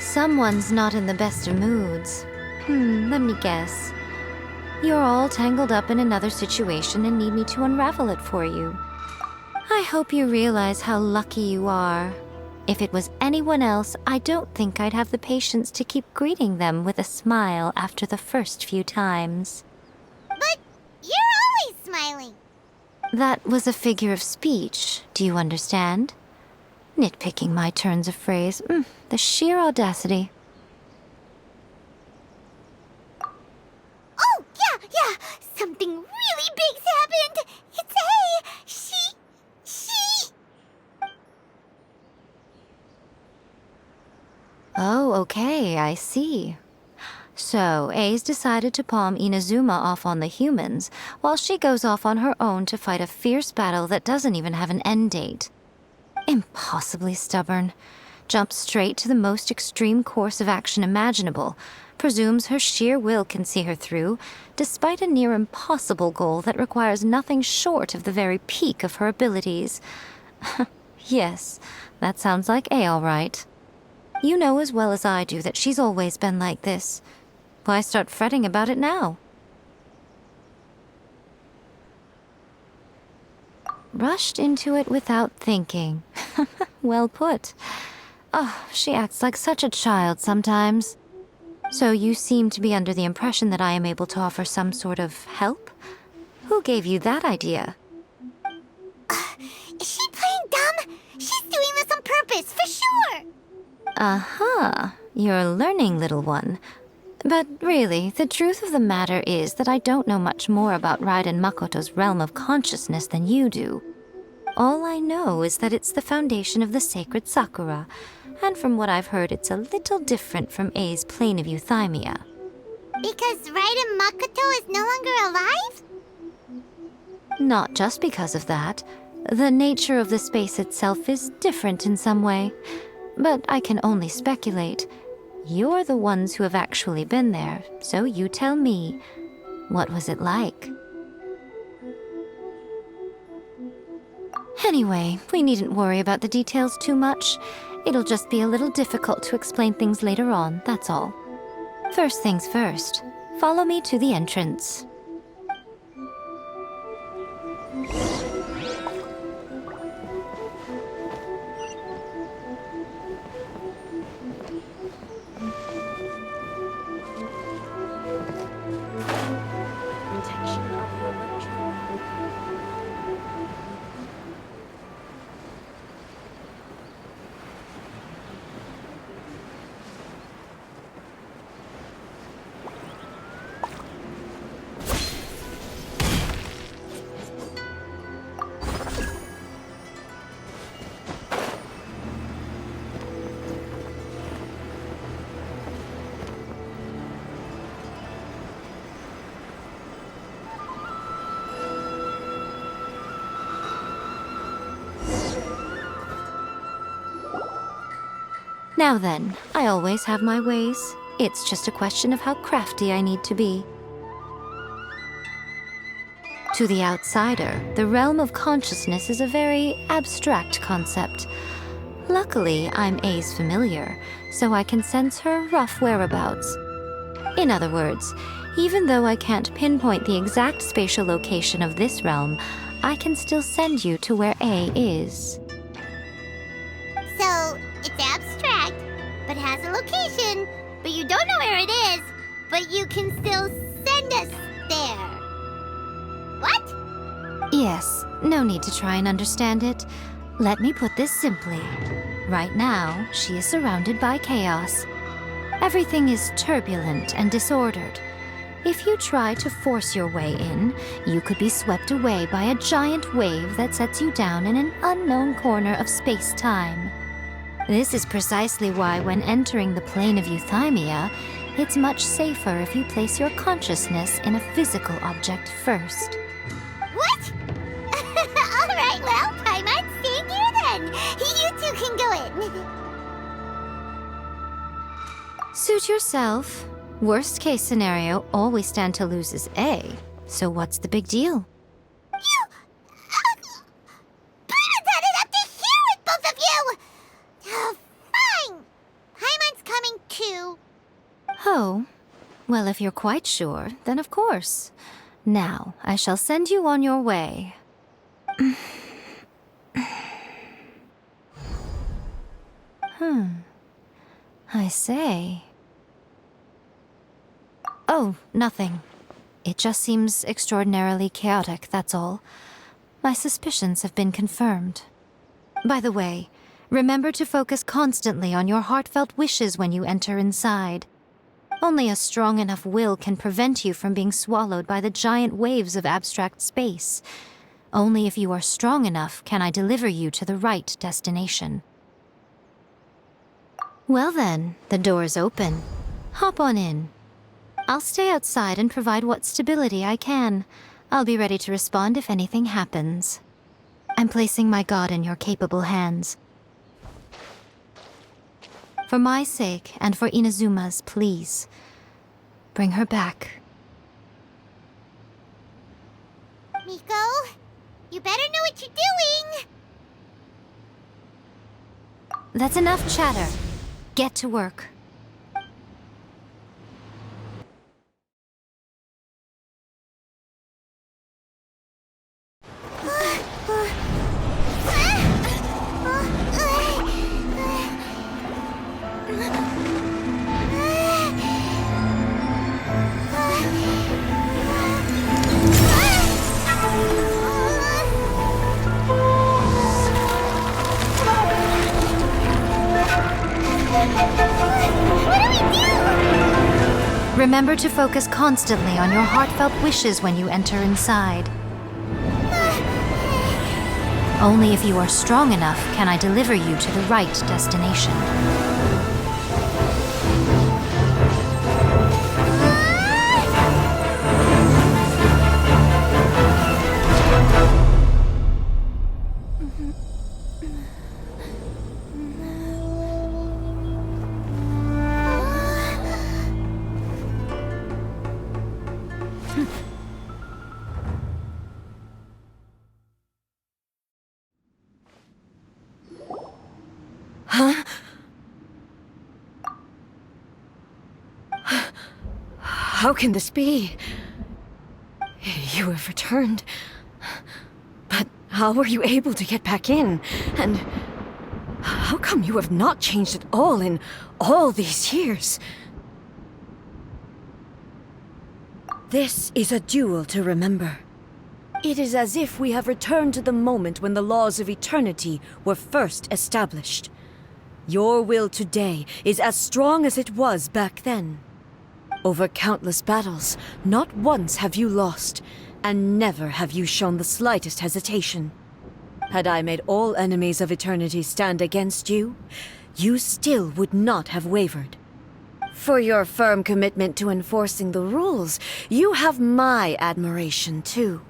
Someone's not in the best of moods. Let me guess. You're all tangled up in another situation and need me to unravel it for you. I hope you realize how lucky you are. If it was anyone else, I don't think I'd have the patience to keep greeting them with a smile after the first few times. But you're always smiling. That was a figure of speech, do you understand? Nitpicking my turns of phrase. The sheer audacity. Oh, yeah. Something really big's happened. It's A. She... Oh, okay, I see. So, A's decided to palm Inazuma off on the humans, while she goes off on her own to fight a fierce battle that doesn't even have an end date. Impossibly stubborn. Jumps straight to the most extreme course of action imaginable, presumes her sheer will can see her through, despite a near impossible goal that requires nothing short of the very peak of her abilities. Yes, that sounds like A all right. You know as well as I do that she's always been like this. Why start fretting about it now? Rushed into it without thinking. Well put. Oh, she acts like such a child sometimes. So you seem to be under the impression that I am able to offer some sort of help? Who gave you that idea? Is she playing dumb? She's doing this on purpose, for sure. Aha, you're learning, little one. But really, the truth of the matter is that I don't know much more about Raiden Makoto's realm of consciousness than you do. All I know is that it's the foundation of the sacred Sakura, and from what I've heard, it's a little different from A's plane of euthymia. Because Raiden Makoto is no longer alive? Not just because of that. The nature of the space itself is different in some way. But I can only speculate. You're the ones who have actually been there, so you tell me, what was it like? Anyway, we needn't worry about the details too much. It'll just be a little difficult to explain things later on, that's all. First things first, follow me to the entrance. Now then, I always have my ways. It's just a question of how crafty I need to be. To the outsider, the realm of consciousness is a very abstract concept. Luckily, I'm A's familiar, so I can sense her rough whereabouts. In other words, even though I can't pinpoint the exact spatial location of this realm, I can still send you to where A is. So, it's abstract, but has a location, but you don't know where it is, but you can still send us there. What? Yes, no need to try and understand it. Let me put this simply. Right now, she is surrounded by chaos. Everything is turbulent and disordered. If you try to force your way in, you could be swept away by a giant wave that sets you down in an unknown corner of space-time. This is precisely why when entering the plane of euthymia, it's much safer if you place your consciousness in a physical object first. What? Alright, well, Paimon, stay here then. You two can go in. Suit yourself. Worst case scenario, all we stand to lose is A. So what's the big deal? You... Paimon's had it up to here with both of you! Oh, fine! Paimon's coming to. Oh, well, if you're quite sure, then of course. Now, I shall send you on your way. I say. Oh, nothing. It just seems extraordinarily chaotic, that's all. My suspicions have been confirmed. By the way, remember to focus constantly on your heartfelt wishes when you enter inside. Only a strong enough will can prevent you from being swallowed by the giant waves of abstract space. Only if you are strong enough can I deliver you to the right destination. Well then, the door's open. Hop on in. I'll stay outside and provide what stability I can. I'll be ready to respond if anything happens. I'm placing my god in your capable hands. For my sake and for Inazuma's, please. Bring her back. Miko, you better know what you're doing! That's enough chatter. Get to work. Remember to focus constantly on your heartfelt wishes when you enter inside. Only if you are strong enough can I deliver you to the right destination. How can this be? You have returned. But how were you able to get back in? And how come you have not changed at all in all these years? This is a duel to remember. It is as if we have returned to the moment when the laws of eternity were first established. Your will today is as strong as it was back then. Over countless battles, not once have you lost, and never have you shown the slightest hesitation. Had I made all enemies of eternity stand against you, you still would not have wavered. For your firm commitment to enforcing the rules, you have my admiration too.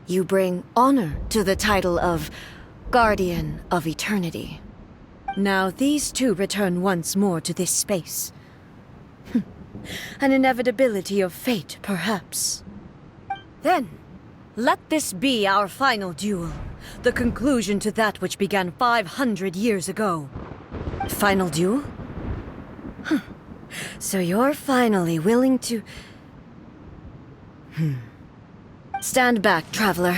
You bring honor to the title of Guardian of Eternity. Now these two return once more to this space. An inevitability of fate, perhaps. Then, let this be our final duel, the conclusion to that which began 500 years ago. Final duel? So you're finally willing to... Stand back, traveler.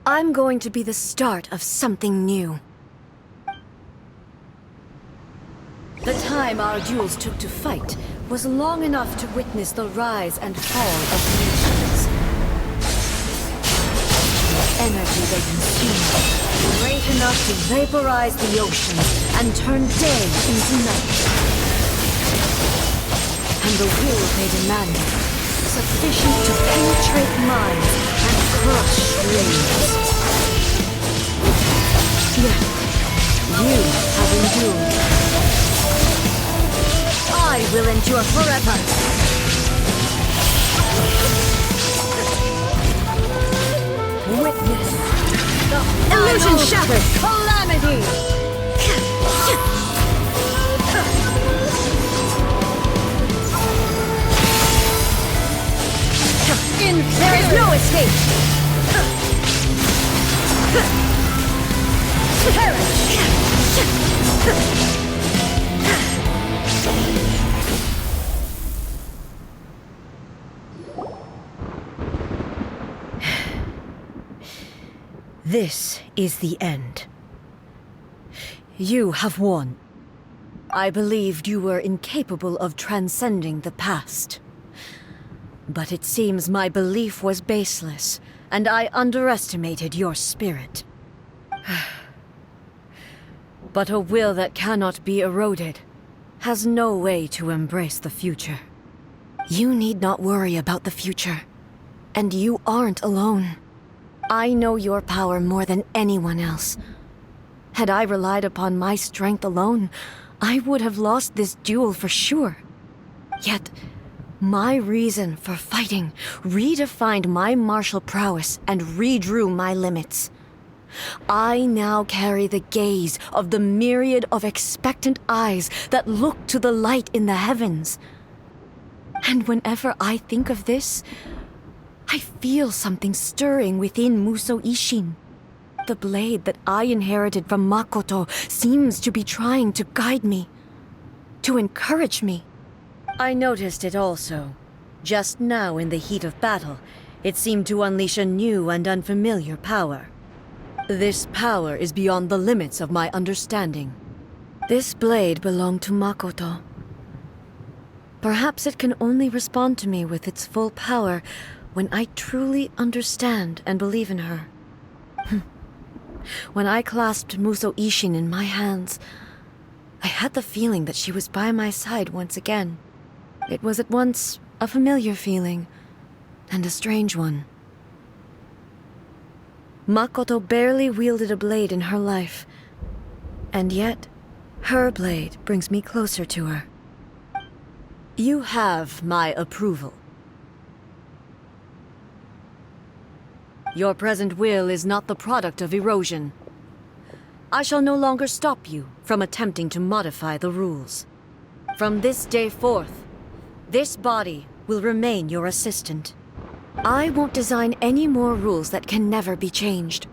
I'm going to be the start of something new. The time our duels took to fight was long enough to witness the rise and fall of nations. The energy they consumed, great enough to vaporize the oceans and turn day into night. And the will they demanded, sufficient to penetrate minds and crush dreams. Yet, you have endured. I will endure forever. Witness the illusion shattered. Calamity. There is no escape. This is the end. You have won. I believed you were incapable of transcending the past. But it seems my belief was baseless, and I underestimated your spirit. But a will that cannot be eroded has no way to embrace the future. You need not worry about the future, and you aren't alone. I know your power more than anyone else. Had I relied upon my strength alone, I would have lost this duel for sure. Yet, my reason for fighting redefined my martial prowess and redrew my limits. I now carry the gaze of the myriad of expectant eyes that look to the light in the heavens. And whenever I think of this, I feel something stirring within Musou Ishin. The blade that I inherited from Makoto seems to be trying to guide me, to encourage me. I noticed it also. Just now in the heat of battle, it seemed to unleash a new and unfamiliar power. This power is beyond the limits of my understanding. This blade belonged to Makoto. Perhaps it can only respond to me with its full power when I truly understand and believe in her. When I clasped Musou Ishin in my hands, I had the feeling that she was by my side once again. It was at once a familiar feeling and a strange one. Makoto barely wielded a blade in her life, and yet her blade brings me closer to her. You have my approval. Your present will is not the product of erosion. I shall no longer stop you from attempting to modify the rules. From this day forth, this body will remain your assistant. I won't design any more rules that can never be changed.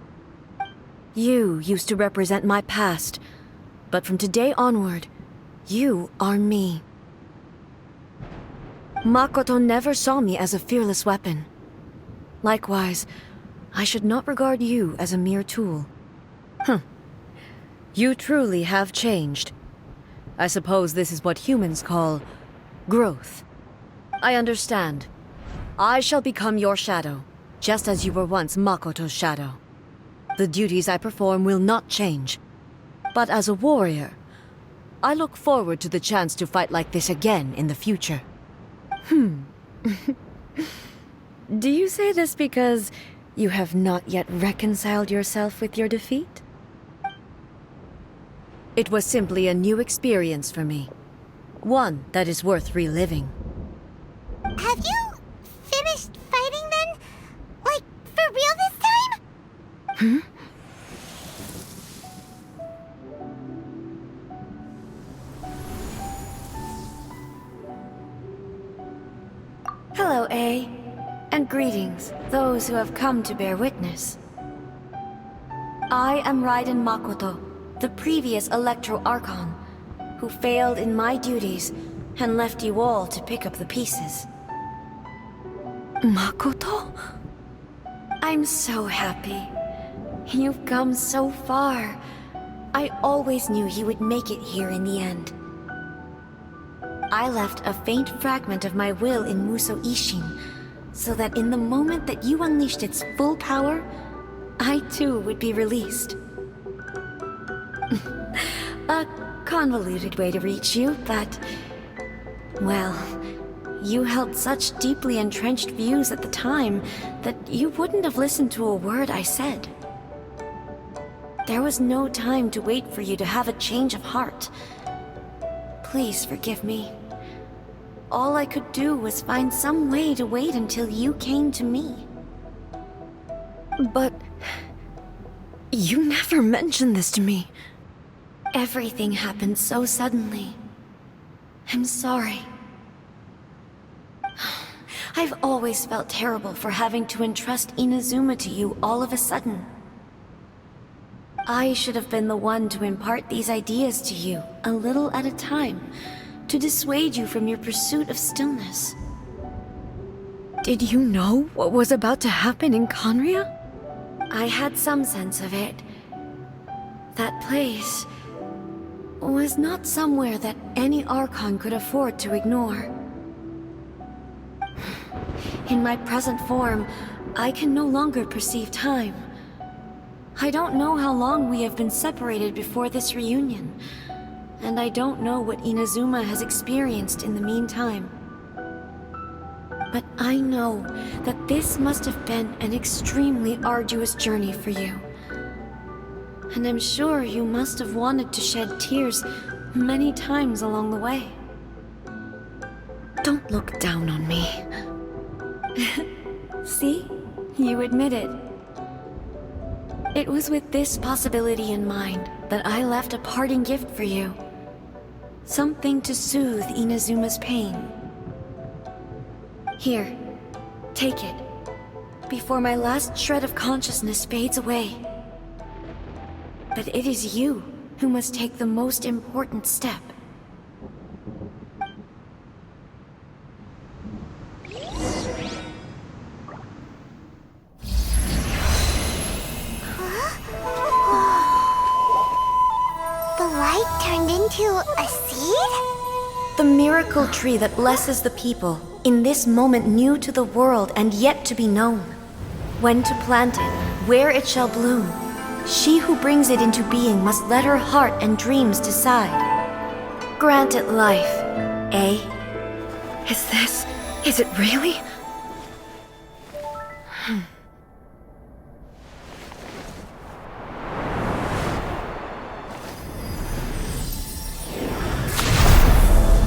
You used to represent my past, but from today onward, you are me. Makoto never saw me as a fearless weapon. Likewise, I should not regard you as a mere tool. You truly have changed. I suppose this is what humans call growth. I understand. I shall become your shadow, just as you were once Makoto's shadow. The duties I perform will not change. But as a warrior, I look forward to the chance to fight like this again in the future. Do you say this because you have not yet reconciled yourself with your defeat? It was simply a new experience for me. One that is worth reliving. Have you finished fighting then? Like, for real this time? Hello, A. And greetings, those who have come to bear witness. I am Raiden Makoto, the previous Electro Archon, who failed in my duties and left you all to pick up the pieces. Makoto? I'm so happy. You've come so far. I always knew you would make it here in the end. I left a faint fragment of my will in Musou Ishin, so that in the moment that you unleashed its full power, I too would be released. A convoluted way to reach you, but... well, you held such deeply entrenched views at the time that you wouldn't have listened to a word I said. There was no time to wait for you to have a change of heart. Please forgive me. All I could do was find some way to wait until you came to me. But... you never mentioned this to me. Everything happened so suddenly. I'm sorry. I've always felt terrible for having to entrust Inazuma to you all of a sudden. I should have been the one to impart these ideas to you, a little at a time, to dissuade you from your pursuit of stillness. Did you know what was about to happen in Conria? I had some sense of it. That place was not somewhere that any Archon could afford to ignore. In my present form, I can no longer perceive time. I don't know how long we have been separated before this reunion, and I don't know what Inazuma has experienced in the meantime. But I know that this must have been an extremely arduous journey for you. And I'm sure you must have wanted to shed tears many times along the way. Don't look down on me. See? You admit it. It was with this possibility in mind that I left a parting gift for you. Something to soothe Inazuma's pain. Here, take it, before my last shred of consciousness fades away. But it is you who must take the most important step. The light turned into a seed? The miracle tree that blesses the people, in this moment new to the world and yet to be known. When to plant it, where it shall bloom. She who brings it into being must let her heart and dreams decide. Grant it life, eh? Is it really?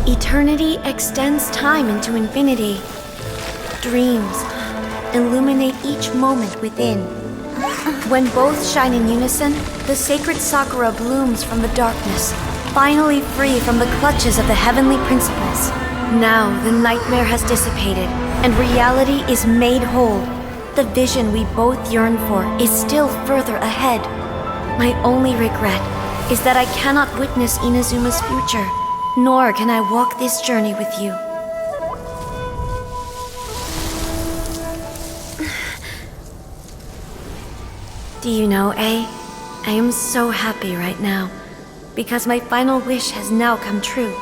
Eternity extends time into infinity. Dreams illuminate each moment within. When both shine in unison, the sacred Sakura blooms from the darkness, finally free from the clutches of the heavenly principles. Now the nightmare has dissipated, and reality is made whole. The vision we both yearn for is still further ahead. My only regret is that I cannot witness Inazuma's future, nor can I walk this journey with you. Do you know, I am so happy right now, because my final wish has now come true.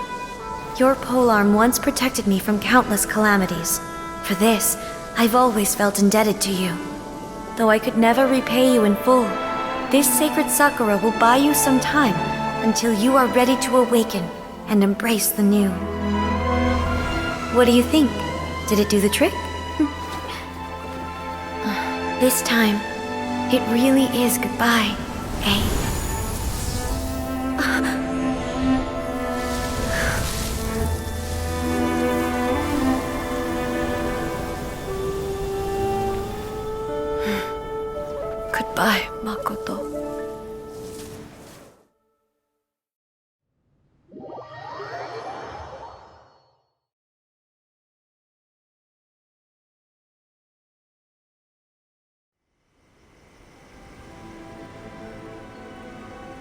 Your polearm once protected me from countless calamities. For this, I've always felt indebted to you. Though I could never repay you in full, this sacred Sakura will buy you some time until you are ready to awaken and embrace the new. What do you think? Did it do the trick? This time, it really is goodbye, eh? Goodbye, Makoto.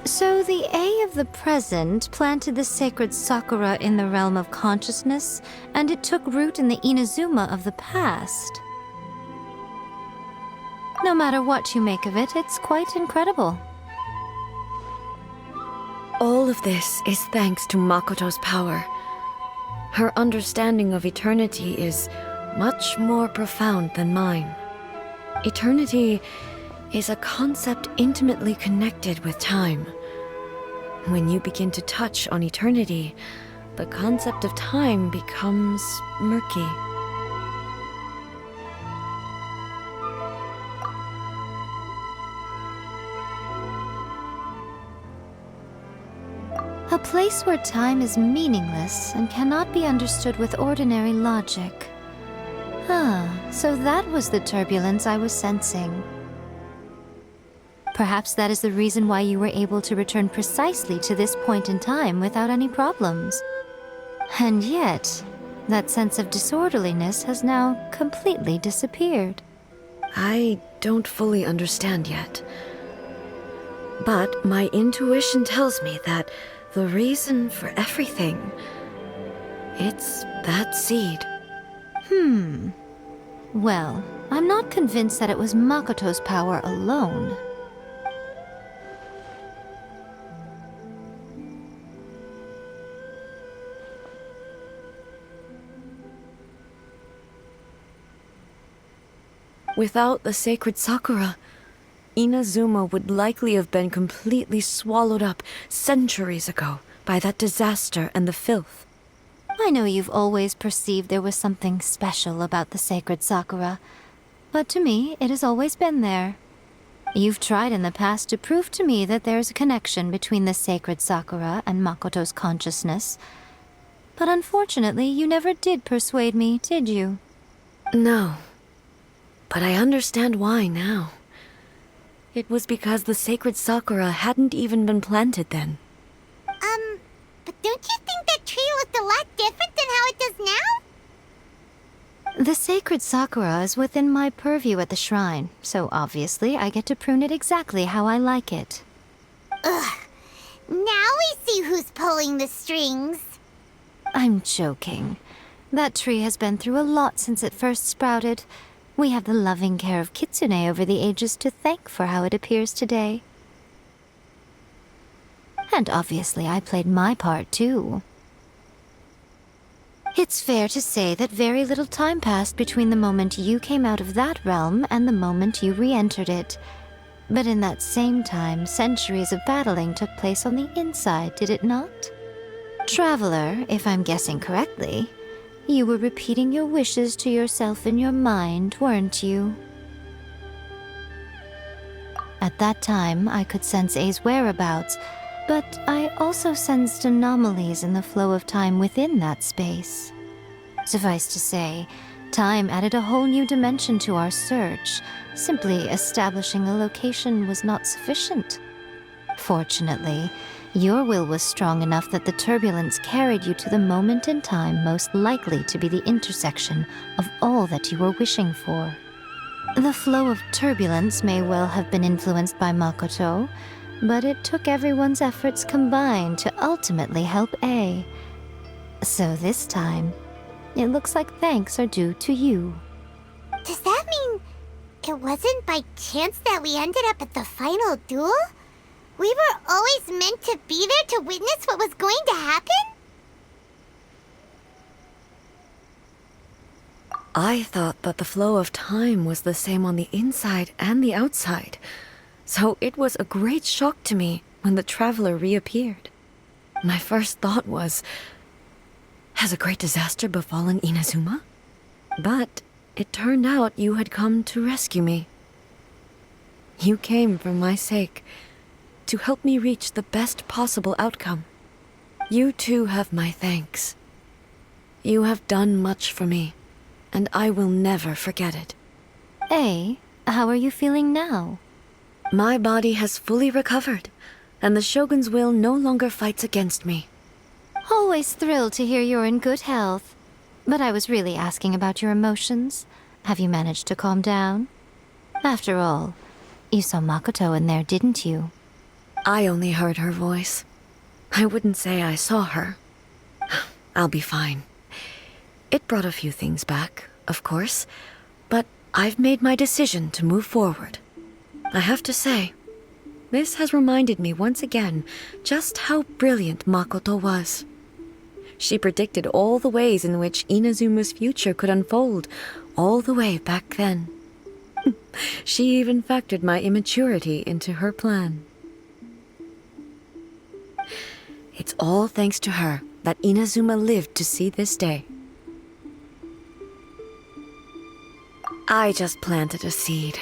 So the A of the present planted the sacred Sakura in the realm of consciousness, and it took root in the Inazuma of the past. No matter what you make of it, it's quite incredible. All of this is thanks to Makoto's power. Her understanding of eternity is much more profound than mine. Eternity is a concept intimately connected with time. When you begin to touch on eternity, the concept of time becomes murky. A place where time is meaningless and cannot be understood with ordinary logic. So that was the turbulence I was sensing. Perhaps that is the reason why you were able to return precisely to this point in time without any problems. And yet, that sense of disorderliness has now completely disappeared. I don't fully understand yet. But my intuition tells me that the reason for everything, it's that seed. Well, I'm not convinced that it was Makoto's power alone. Without the sacred Sakura, Inazuma would likely have been completely swallowed up centuries ago by that disaster and the filth. I know you've always perceived there was something special about the sacred Sakura, but to me, it has always been there. You've tried in the past to prove to me that there's a connection between the sacred Sakura and Makoto's consciousness, but unfortunately, you never did persuade me, did you? No, but I understand why now. It was because the sacred Sakura hadn't even been planted then. But don't you think that tree looked a lot different than how it does now? The sacred Sakura is within my purview at the shrine, so obviously I get to prune it exactly how I like it. Ugh. Now we see who's pulling the strings. I'm joking. That tree has been through a lot since it first sprouted. We have the loving care of Kitsune over the ages to thank for how it appears today. And obviously I played my part too. It's fair to say that very little time passed between the moment you came out of that realm and the moment you re-entered it. But in that same time, centuries of battling took place on the inside, did it not? Traveler, if I'm guessing correctly, you were repeating your wishes to yourself in your mind, weren't you? At that time, I could sense A's whereabouts, but I also sensed anomalies in the flow of time within that space. Suffice to say, time added a whole new dimension to our search. Simply establishing a location was not sufficient. Fortunately, your will was strong enough that the turbulence carried you to the moment in time most likely to be the intersection of all that you were wishing for. The flow of turbulence may well have been influenced by Makoto, but it took everyone's efforts combined to ultimately help A. So this time, it looks like thanks are due to you. Does that mean it wasn't by chance that we ended up at the final duel? We were always meant to be there to witness what was going to happen? I thought that the flow of time was the same on the inside and the outside, so it was a great shock to me when the traveler reappeared. My first thought was, has a great disaster befallen Inazuma? But it turned out you had come to rescue me. You came for my sake, to help me reach the best possible outcome. You too have my thanks. You have done much for me, and I will never forget it. A, how are you feeling now? My body has fully recovered, and the Shogun's will no longer fights against me. Always thrilled to hear you're in good health. But I was really asking about your emotions. Have you managed to calm down? After all, you saw Makoto in there, didn't you? I only heard her voice. I wouldn't say I saw her. I'll be fine. It brought a few things back, of course, but I've made my decision to move forward. I have to say, this has reminded me once again just how brilliant Makoto was. She predicted all the ways in which Inazuma's future could unfold, all the way back then. She even factored my immaturity into her plan. It's all thanks to her that Inazuma lived to see this day. I just planted a seed.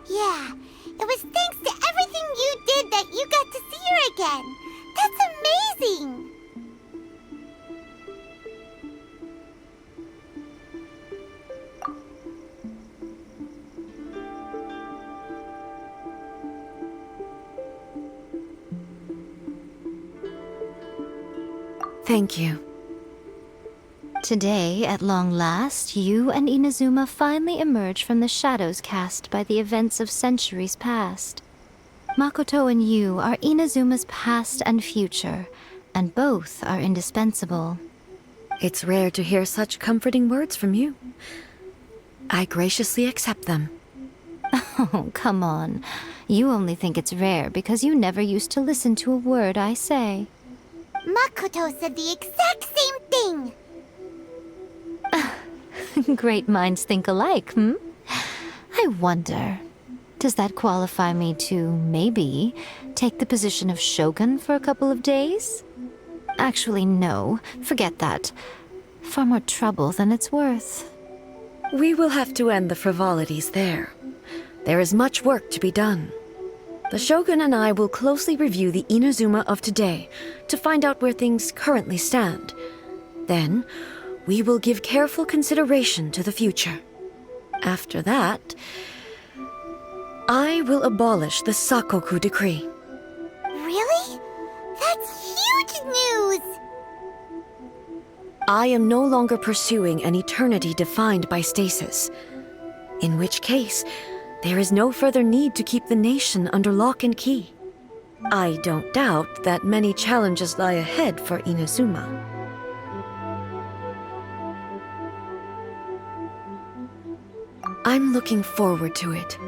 Yeah, it was thanks to everything you did that you got to see her again. That's amazing! Thank you. Today, at long last, you and Inazuma finally emerge from the shadows cast by the events of centuries past. Makoto and you are Inazuma's past and future, and both are indispensable. It's rare to hear such comforting words from you. I graciously accept them. Oh, come on. You only think it's rare because you never used to listen to a word I say. Makoto said the exact same thing! Great minds think alike, hmm? I wonder, does that qualify me to, maybe, take the position of Shogun for a couple of days? Actually, no. Forget that. Far more trouble than it's worth. We will have to end the frivolities there. There is much work to be done. The Shogun and I will closely review the Inazuma of today to find out where things currently stand. Then, we will give careful consideration to the future. After that, I will abolish the Sakoku decree. Really? That's huge news! I am no longer pursuing an eternity defined by stasis. In which case, there is no further need to keep the nation under lock and key. I don't doubt that many challenges lie ahead for Inazuma. I'm looking forward to it.